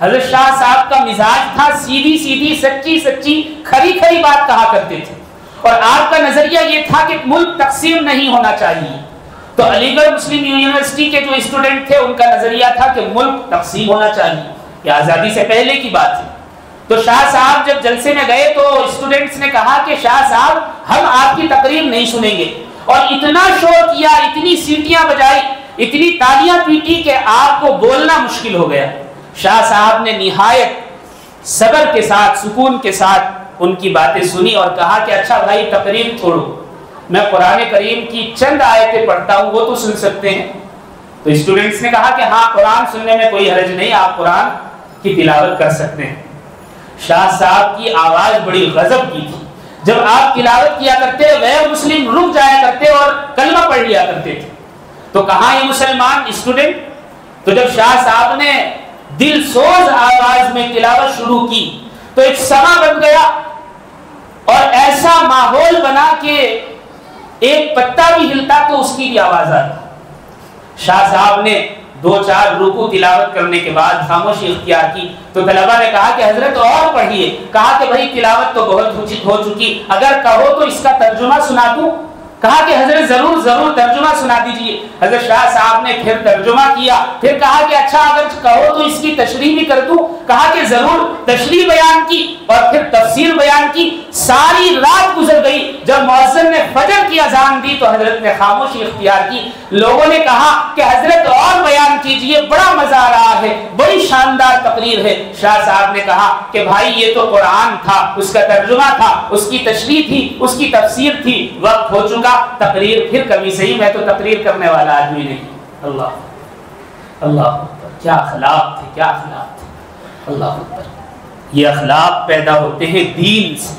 حضرت شاہ صاحب کا مزاج تھا سیدھی سیدھی سچی سچی کھری کھری بات کہا کرتے تھے، اور آپ کا نظریہ یہ تھا کہ ملک تقسیم نہیں ہونا چاہیے۔ تو علی گڑھ مسلم یونیورسٹی کے جو اسٹوڈنٹ تھے ان کا نظریہ تھا کہ ملک تقسیم ہونا چاہیے، یہ آزادی سے پہلے کی بات ہے۔ تو شاہ صاحب جب جلسے میں گئے تو اسٹوڈنٹس نے کہا کہ شاہ صاحب ہم آپ کی تقریر نہیں سنیں گے. اور اتنا شور کیا, اتنی سیٹیاں بجائی, اتنی تالیاں پیٹی کہ آپ کو بولنا مشکل ہو گیا. شاہ صاحب نے نہایت صبر کے ساتھ, سکون کے ساتھ ان کی باتیں سنی اور کہا کہ اچھا بھائی تقریر چھوڑو, میں قرآن کریم کی چند آیتیں پڑھتا ہوں, وہ تو سن سکتے ہیں. تو اسٹوڈنٹس نے کہا کہ ہاں قرآن سننے میں کوئی حرج نہیں, آپ قرآن کی تلاوت کر سکتے ہیں. شاہ صاحب کی آواز بڑی غضب کی تھی. جب آپ تلاوت کیا کرتے غیر مسلم رک جایا کرتے اور کلمہ پڑھ لیا کرتے تھے. تو کہاں یہ مسلمان اسٹوڈنٹ؟ تو جب شاہ صاحب نے دل سوز آواز میں تلاوت شروع کی تو ایک سما بن گیا اور ایسا ماحول بنا کہ ایک پتا بھی ہلتا تو اس کی بھی آواز آتی. شاہ صاحب نے 2-4 رکوع تلاوت کرنے کے بعد خاموشی اختیار کی تو طلبہ نے کہا کہ حضرت اور پڑھیے. کہا کہ بھائی تلاوت تو بہت ہو چکی, اگر کہو تو اس کا ترجمہ سنا دوں. کہا کہ حضرت ضرور ضرور ترجمہ سنا دیجئے. حضرت شاہ صاحب نے پھر ترجمہ کیا, پھر کہا کہ اچھا اگر کہو تو اس کی تشریح بھی کر دوں. کہا کہ ضرور. تشریح بیان کی اور پھر تفسیر بیان کی. ساری رات گزر گئی. جب مؤذن نے فجر کی اذان دی تو حضرت نے خاموشی اختیار کی. لوگوں نے کہا کہ حضرت اور بیان کیجئے, بڑا مزہ آ رہا ہے, بڑی شاندار تقریر ہے. شاہ صاحب نے کہا کہ بھائی یہ تو قرآن تھا, اس کا ترجمہ تھا, اس کی تشریح تھی, اس کی تفسیر تھی, وقت ہو چکا, تقریر پھر کبھی صحیح, میں تو تقریر کرنے والا آدمی نہیں. اللہ اللہ, کیا اخلاق تھے, کیا اخلاق تھے. اللہ اکبر. یہ اخلاق پیدا ہوتے ہیں دین سے.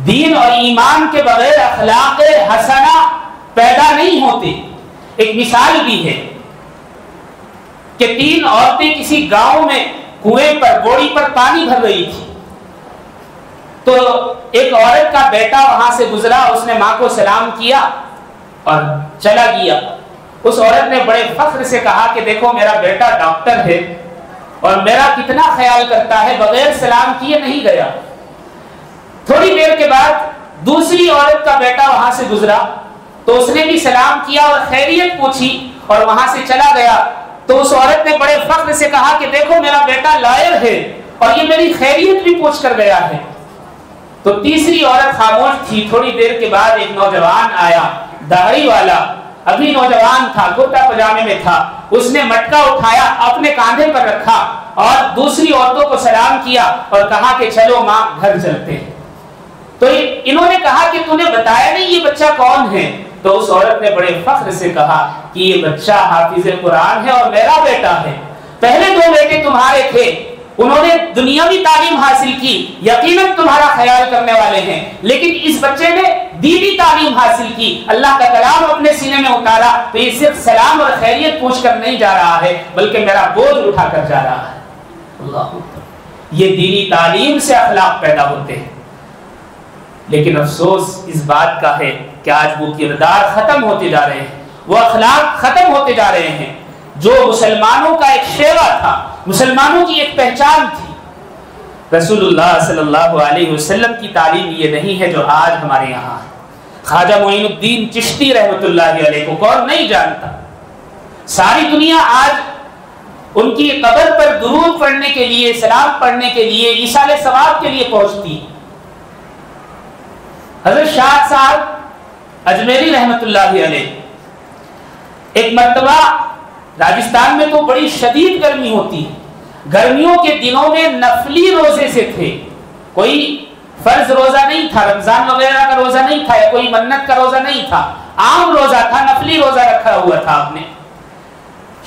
دین اور ایمان کے بغیر اخلاق حسنہ پیدا نہیں ہوتے. ایک مثال بھی ہے کہ 3 عورتیں کسی گاؤں میں کنویں پر, بوڑی پر پانی بھر رہی تھی. تو ایک عورت کا بیٹا وہاں سے گزرا, اس نے ماں کو سلام کیا اور چلا گیا. اس عورت نے بڑے فخر سے کہا کہ دیکھو میرا بیٹا ڈاکٹر ہے اور میرا کتنا خیال کرتا ہے, بغیر سلام کیے نہیں گیا. تھوڑی دیر کے بعد دوسری عورت کا بیٹا وہاں سے گزرا تو اس نے بھی سلام کیا اور خیریت پوچھی اور وہاں سے چلا گیا. تو اس عورت نے بڑے فخر سے کہا کہ دیکھو میرا بیٹا لائر ہے اور یہ میری خیریت بھی پوچھ کر گیا ہے. تو تیسری عورت خاموش تھی. تھوڑی دیر کے بعد ایک نوجوان آیا, داڑھی والا, ابھی نوجوان تھا, کرتا پجامے میں تھا. اس نے مٹکا اٹھایا, اپنے کاندھے پر رکھا اور دوسری عورتوں کو سلام کیا اور کہا کہ چلو ماں گھر چلتے ہیں. تو انہوں نے کہا کہ تو نے بتایا نہیں یہ بچہ کون ہے. تو اس عورت نے بڑے فخر سے کہا کہ یہ بچہ حافظ قرآن ہے اور میرا بیٹا ہے. پہلے 2 بیٹے تمہارے تھے, انہوں نے دنیاوی تعلیم حاصل کی, یقیناً تمہارا خیال کرنے والے ہیں, لیکن اس بچے نے دینی تعلیم حاصل کی, اللہ کا کلام اپنے سینے میں اتارا, تو یہ صرف سلام اور خیریت پوچھ کر نہیں جا رہا ہے بلکہ میرا بوجھ اٹھا کر جا رہا ہے. اللہ, یہ دینی تعلیم سے اخلاق پیدا ہوتے ہیں. لیکن افسوس اس بات کا ہے کہ آج وہ کردار ختم ہوتے جا رہے ہیں, وہ اخلاق ختم ہوتے جا رہے ہیں جو مسلمانوں کا ایک شیوا تھا, مسلمانوں کی ایک پہچان تھی. رسول اللہ صلی اللہ علیہ وسلم کی تعلیم یہ نہیں ہے جو آج ہمارے یہاں ہے. خواجہ معین الدین چشتی رحمۃ اللہ علیہ کو کون نہیں جانتا. ساری دنیا آج ان کی قبر پر درود پڑھنے کے لیے, سلام پڑھنے کے لیے, ایصال ثواب کے لیے پہنچتی. حضرت شاہ صاحب اجمیری رحمۃ اللہ علیہ ایک مرتبہ, راجستھان میں تو بڑی شدید گرمی ہوتی ہے, گرمیوں کے دنوں میں نفلی روزے سے تھے, کوئی فرض روزہ نہیں تھا, رمضان وغیرہ کا روزہ نہیں تھا, یا کوئی منت کا روزہ نہیں تھا, عام روزہ تھا, نفلی روزہ رکھا ہوا تھا آپ نے.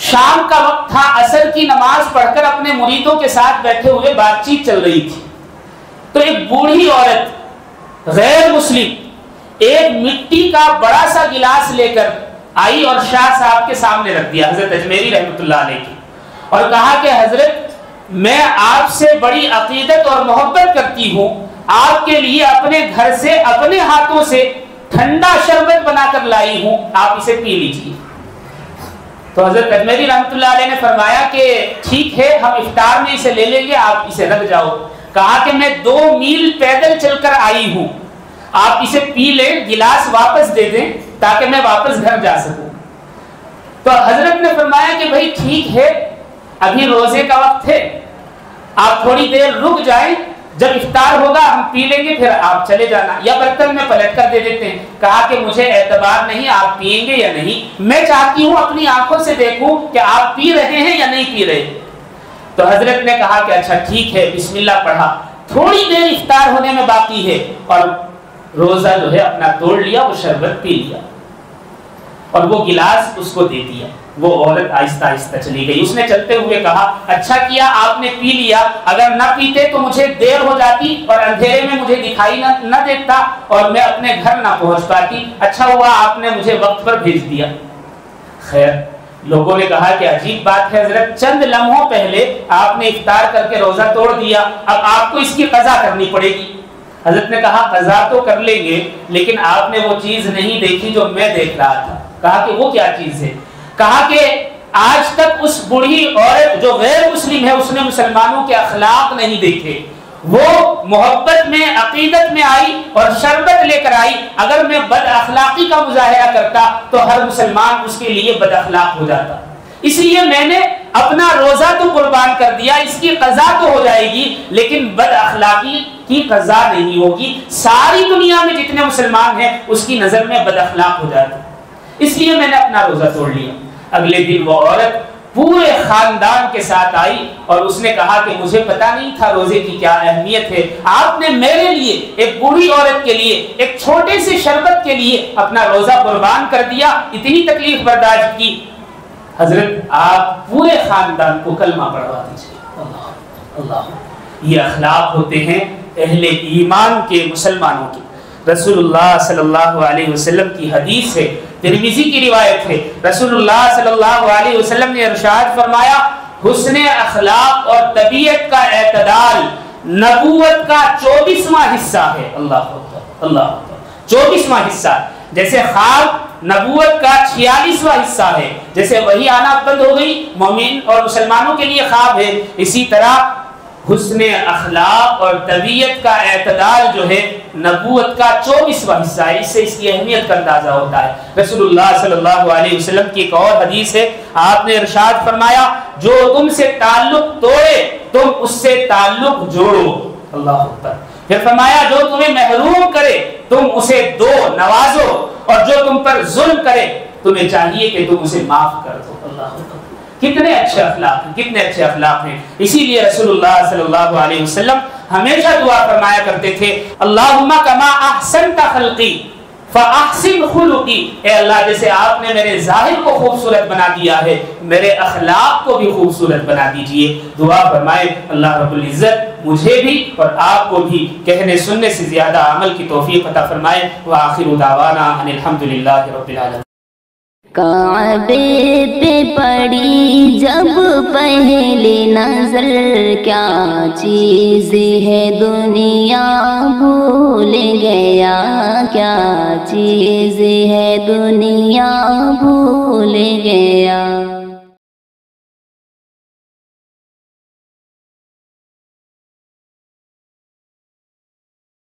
شام کا وقت تھا, عصر کی نماز پڑھ کر اپنے مریدوں کے ساتھ بیٹھے ہوئے بات چیت چل رہی تھی. تو ایک بوڑھی عورت غیر مسلم ایک مٹی کا بڑا سا گلاس لے کر آئی اور شاہ صاحب کے سامنے رکھ دیا, حضرت اجمیری رحمۃ اللہ علیہ کی, اور کہا کہ حضرت میں آپ سے بڑی عقیدت اور محبت کرتی ہوں, آپ کے لیے اپنے گھر سے اپنے ہاتھوں سے ٹھنڈا شربت بنا کر لائی ہوں, آپ اسے پی لیجیے. تو حضرت اجمیری رحمۃ اللہ علیہ نے فرمایا کہ ٹھیک ہے, ہم افطار میں اسے لے لیں گے, آپ اسے رکھ جاؤ. کہا کہ میں 2 میل پیدل چل کر آئی ہوں, آپ اسے پی لیں, گلاس واپس دے دیں تاکہ میں واپس گھر جا سکوں. تو حضرت نے فرمایا کہ بھائی ٹھیک ہے, ابھی روزے کا وقت ہے, آپ تھوڑی دیر رک جائیں, جب افطار ہوگا ہم پی لیں گے، پھر آپ چلے جانا، یا برتن میں پلٹ کر دے دیتے ہیں۔ کہا کہ مجھے اعتبار نہیں آپ پئیں گے یا نہیں، میں چاہتی ہوں اپنی آنکھوں سے دیکھوں کہ آپ پی رہے ہیں یا نہیں پی رہے۔ تو حضرت نے کہا کہ اچھا ٹھیک ہے، بسم اللہ پڑھا۔ تھوڑی دیر افطار ہونے میں باقی ہے اور روزہ جو ہے اپنا توڑ لیا، وہ شربت پی لیا اور وہ گلاس اس کو دے دیا۔ وہ عورت آہستہ آہستہ چلی گئی۔ اس نے چلتے ہوئے کہا اچھا کیا آپ نے پی لیا، اگر نہ پیتے تو مجھے دیر ہو جاتی اور اندھیرے میں مجھے دکھائی نہ دیتا اور میں اپنے گھر نہ پہنچ پاتی، اچھا ہوا آپ نے مجھے وقت پر بھیج دیا۔ خیر، لوگوں نے کہا کہ عجیب بات ہے حضرت، چند لمحوں پہلے آپ نے افطار کر کے روزہ توڑ دیا، اب آپ کو اس کی قضا کرنی پڑے گی۔ حضرت نے کہا قضا تو کر لیں گے، لیکن آپ نے وہ چیز نہیں دیکھی جو میں دیکھ رہا تھا۔ کہا کہ وہ کیا چیز ہے؟ کہا کہ آج تک اس بوڑھی عورت جو غیر مسلم ہے اس نے مسلمانوں کے اخلاق نہیں دیکھے، وہ محبت میں عقیدت میں آئی اور شربت لے کر آئی۔ اگر میں بد اخلاقی کا مظاہرہ کرتا تو ہر مسلمان اس کے لیے بد اخلاق ہو جاتا، اس لیے میں نے اپنا روزہ تو قربان کر دیا، اس کی قضا تو ہو جائے گی لیکن بد اخلاقی کی قضا نہیں ہوگی۔ ساری دنیا میں جتنے مسلمان ہیں اس کی نظر میں بد اخلاق ہو جاتا، اس لیے میں نے اپنا روزہ توڑ لیا۔ اگلے دن وہ عورت پورے خاندان کے ساتھ آئی اور اس نے کہا کہ مجھے پتا نہیں تھا روزے کی کیا اہمیت ہے، آپ نے میرے لیے، ایک بوڑھی عورت کے لیے، ایک چھوٹے سے شربت کے لیے اپنا روزہ قربان کر دیا، اتنی تکلیف برداشت کی۔ حضرت آپ پورے خاندان کو کلمہ پڑھوا دیجیے۔ اللہ اللہ، یہ اخلاق ہوتے ہیں اہل ایمان کے، مسلمانوں کے۔ رسول اللہ صلی اللہ علیہ وسلم کی حدیث ہے، ترمذی کی روایت ہے، رسول اللہ صلی اللہ علیہ وسلم نے ارشاد فرمایا حسن اخلاق اور طبیعت کا اعتدال نبوت کا 24واں حصہ ہے۔ اللہ اکبر، اللہ اکبر، 24واں حصہ۔ جیسے خواب نبوت کا 46واں حصہ ہے، جیسے وحی آنا بند ہو گئی مومن اور مسلمانوں کے لیے خواب ہے، اسی طرح حسن اخلاق اور طبیعت کا اعتدال جو ہے نبوت کا 24واں حصہ ہے۔ اس سے اس کی اہمیت کا اندازہ ہوتا ہے۔ رسول اللہ صلی اللہ علیہ وسلم کی ایک اور حدیث ہے، آپ نے ارشاد فرمایا جو تم سے تعلق توڑے تم اس سے تعلق جوڑو۔ اللہ اکبر۔ پھر فرمایا جو تمہیں محروم کرے تم اسے دو، نوازو، اور جو تم پر ظلم کرے تمہیں چاہیے کہ تم اسے معاف کر دو۔ اللہ اکبر، کتنے اچھے اخلاق ہیں، کتنے اچھے اخلاق ہیں۔ اسی لیے رسول اللہ صلی اللہ علیہ وسلم ہمیشہ دعا فرمایا کرتے تھے اللہم کما احسنت خلقی فاحسن خلقی، اے اللہ جیسے آپ نے میرے ظاہر کو خوبصورت بنا دیا ہے میرے اخلاق کو بھی خوبصورت بنا دیجئے۔ دعا فرمائے اللہ رب العزت مجھے بھی اور آپ کو بھی کہنے سننے سے زیادہ عمل کی توفیق عطا فرمائے۔ وآخر دعوانا ان الحمدللہ رب العالمین۔ کعبے پہ پڑی جب پہلی نظر کیا چیز ہے دنیا بھول گیا، کیا چیز ہے دنیا بھول گیا۔